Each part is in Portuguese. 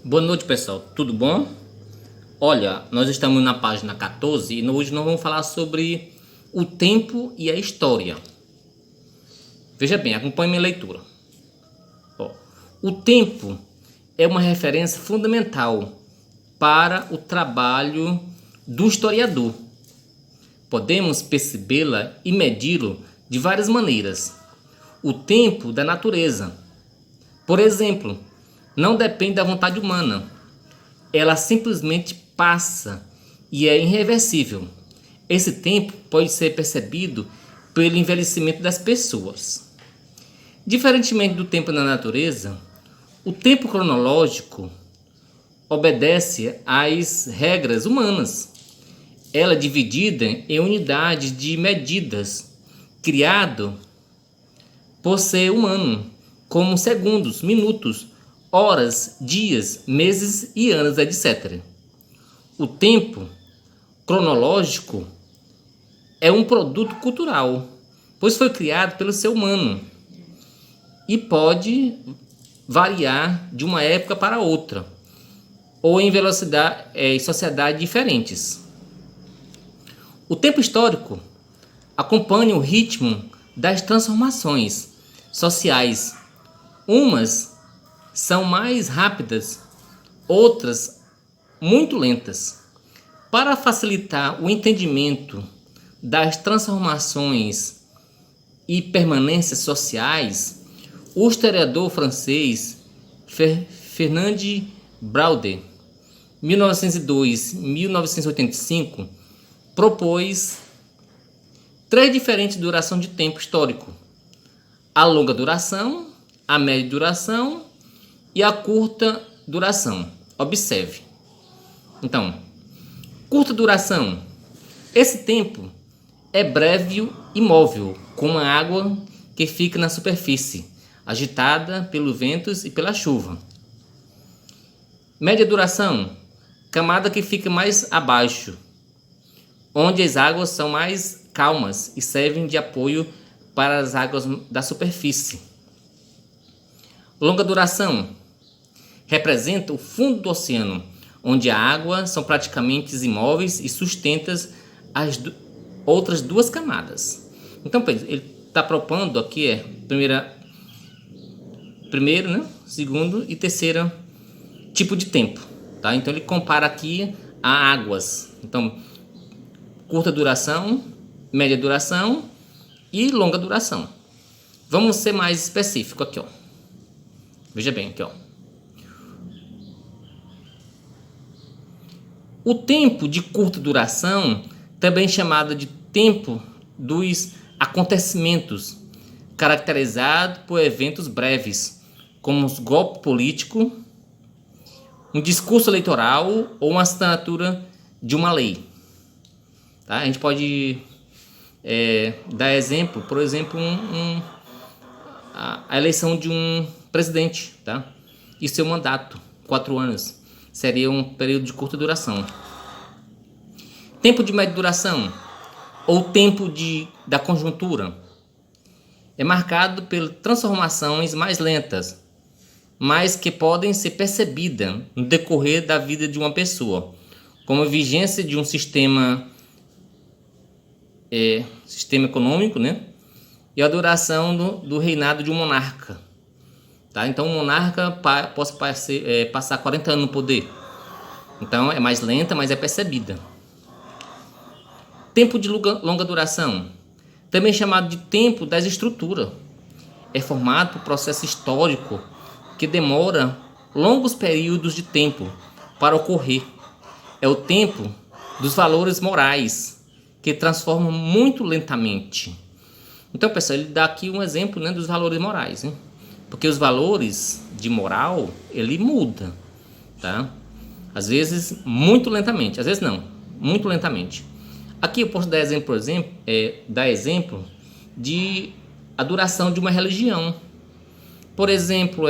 Boa noite, pessoal. Tudo bom? Olha, nós estamos na página 14 e hoje nós vamos falar sobre o tempo e a história. Veja bem, acompanhe minha leitura. Ó, o tempo é uma referência fundamental para o trabalho do historiador. Podemos percebê-la e medi-lo de várias maneiras. O tempo da natureza, por exemplo, não depende da vontade humana. Ela simplesmente passa e é irreversível. Esse tempo pode ser percebido pelo envelhecimento das pessoas. Diferentemente do tempo na natureza, o tempo cronológico obedece às regras humanas. Ela é dividida em unidades de medidas, criado por ser humano, como segundos, minutos, horas, dias, meses e anos, etc. O tempo cronológico é um produto cultural, pois foi criado pelo ser humano e pode variar de uma época para outra, ou em velocidade em sociedades diferentes. O tempo histórico acompanha o ritmo das transformações sociais. Umas são mais rápidas, outras muito lentas. Para facilitar o entendimento das transformações e permanências sociais, o historiador francês Fernand Braudel, 1902-1985, propôs três diferentes durações de tempo histórico: a longa duração, a média duração e a curta duração. Observe. Então, curta duração. Esse tempo é breve e móvel, como a água que fica na superfície, agitada pelos ventos e pela chuva. Média duração. Camada que fica mais abaixo, onde as águas são mais calmas e servem de apoio para as águas da superfície. Longa duração representa o fundo do oceano, onde a água são praticamente imóveis e sustentam as outras duas camadas. Então, ele está propondo aqui primeiro, né, segundo e terceiro tipo de tempo, tá? Então ele compara aqui a águas. Então, curta duração, média duração e longa duração. Vamos ser mais específico aqui, ó. Veja bem aqui, ó. O tempo de curta duração, também chamado de tempo dos acontecimentos, caracterizado por eventos breves, como um golpe político, um discurso eleitoral ou uma assinatura de uma lei. Tá? A gente pode dar exemplo, por exemplo, a eleição de um presidente, tá? E seu mandato, 4 anos, seria um período de curta duração. Tempo de média duração, ou tempo da conjuntura, é marcado por transformações mais lentas, mas que podem ser percebidas no decorrer da vida de uma pessoa, como a vigência de um sistema econômico, né? E a duração do reinado de um monarca. Tá? Então, um monarca pode passar 40 anos no poder. Então, é mais lenta, mas é percebida. Tempo de longa duração, também chamado de tempo das estruturas, é formado por processo histórico que demora longos períodos de tempo para ocorrer. É o tempo dos valores morais, que transformam muito lentamente. Então, pessoal, ele dá aqui um exemplo, né, dos valores morais, né? Porque os valores de moral, ele muda, tá? Às vezes muito lentamente, às vezes não, muito lentamente. Aqui eu posso dar exemplo de a duração de uma religião. Por exemplo,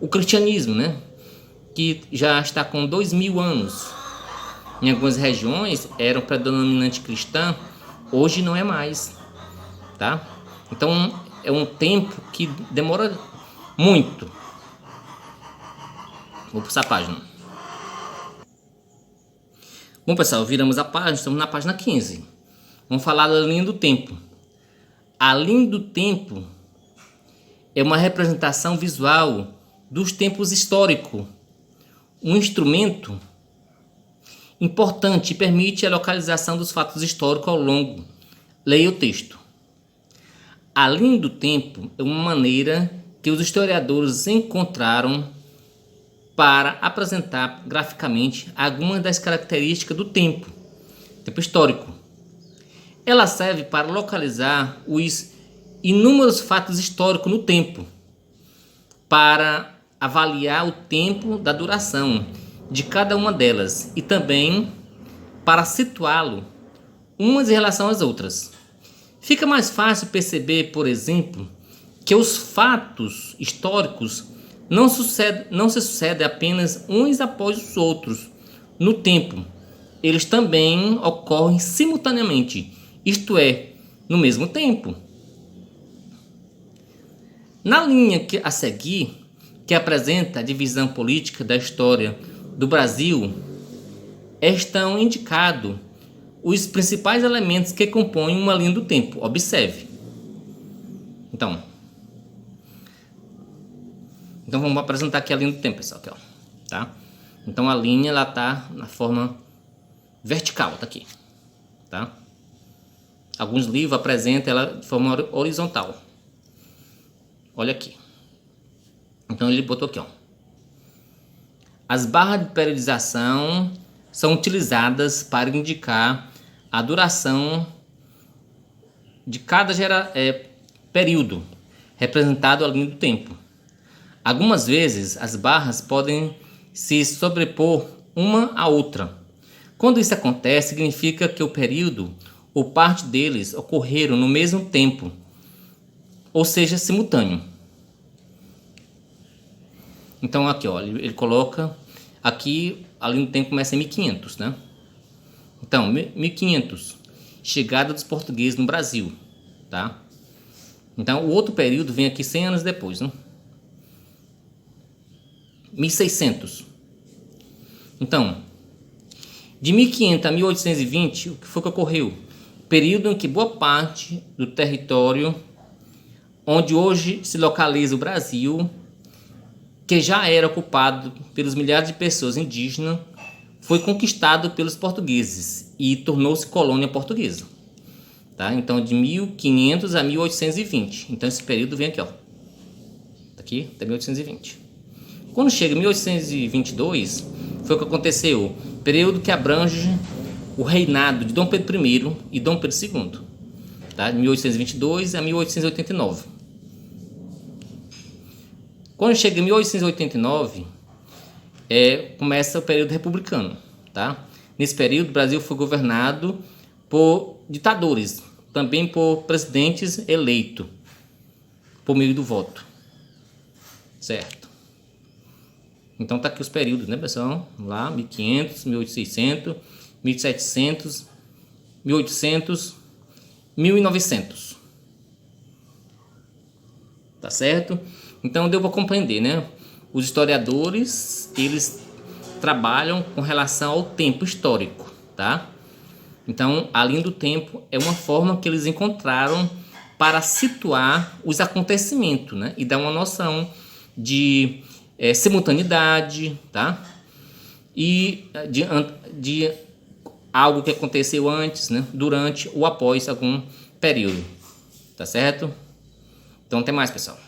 o cristianismo, né? Que já está com 2000 anos. Em algumas regiões era predominante cristã, hoje não é mais, tá? Então é um tempo que demora muito. Vou passar a página. Bom, pessoal, viramos a página, estamos na página 15. Vamos falar da linha do tempo. A linha do tempo é uma representação visual dos tempos históricos. Um instrumento importante e permite a localização dos fatos históricos ao longo. Leia o texto. A linha do tempo é uma maneira que os historiadores encontraram para apresentar graficamente algumas das características do tempo histórico. Ela serve para localizar os inúmeros fatos históricos no tempo, para avaliar o tempo da duração de cada uma delas e também para situá-lo umas em relação às outras. Fica mais fácil perceber, por exemplo, que os fatos históricos não se sucedem apenas uns após os outros no tempo. Eles também ocorrem simultaneamente, isto é, no mesmo tempo. Na linha a seguir, que apresenta a divisão política da história do Brasil, estão indicados os principais elementos que compõem uma linha do tempo. Observe. Então vamos apresentar aqui a linha do tempo, pessoal. Aqui, ó, tá? Então a linha ela tá na forma vertical, tá aqui, tá? Alguns livros apresentam ela de forma horizontal. Olha aqui. Então ele botou aqui, ó. As barras de periodização são utilizadas para indicar a duração de cada período, representado a linha do tempo. Algumas vezes as barras podem se sobrepor uma à outra. Quando isso acontece, significa que o período ou parte deles ocorreram no mesmo tempo, ou seja, simultâneo. Então aqui, ó, ele coloca aqui a linha do tempo começa em 1500, né? Então, 1500, chegada dos portugueses no Brasil, tá? Então o outro período vem aqui 100 anos depois, né? 1600. Então, de 1500 a 1820, o que foi que ocorreu? Período em que boa parte do território onde hoje se localiza o Brasil, que já era ocupado pelos milhares de pessoas indígenas, foi conquistado pelos portugueses e tornou-se colônia portuguesa. Tá? Então, de 1500 a 1820. Então, esse período vem aqui, ó. Tá aqui, até 1820. Quando chega em 1822, foi o que aconteceu. Período que abrange o reinado de Dom Pedro I e Dom Pedro II. Tá? De 1822 a 1889. Quando chega em 1889, começa o período republicano. Tá? Nesse período, o Brasil foi governado por ditadores, também por presidentes eleitos por meio do voto. Certo? Então tá aqui os períodos, né, pessoal? Lá, 1500, 1800, 1700, 1800, 1900. Tá certo? Então deu para compreender, né? Os historiadores, eles trabalham com relação ao tempo histórico, tá? Então, a linha do tempo é uma forma que eles encontraram para situar os acontecimentos, né? E dar uma noção de simultaneidade, tá? E de algo que aconteceu antes, né? Durante ou após algum período, tá certo? Então, até mais, pessoal.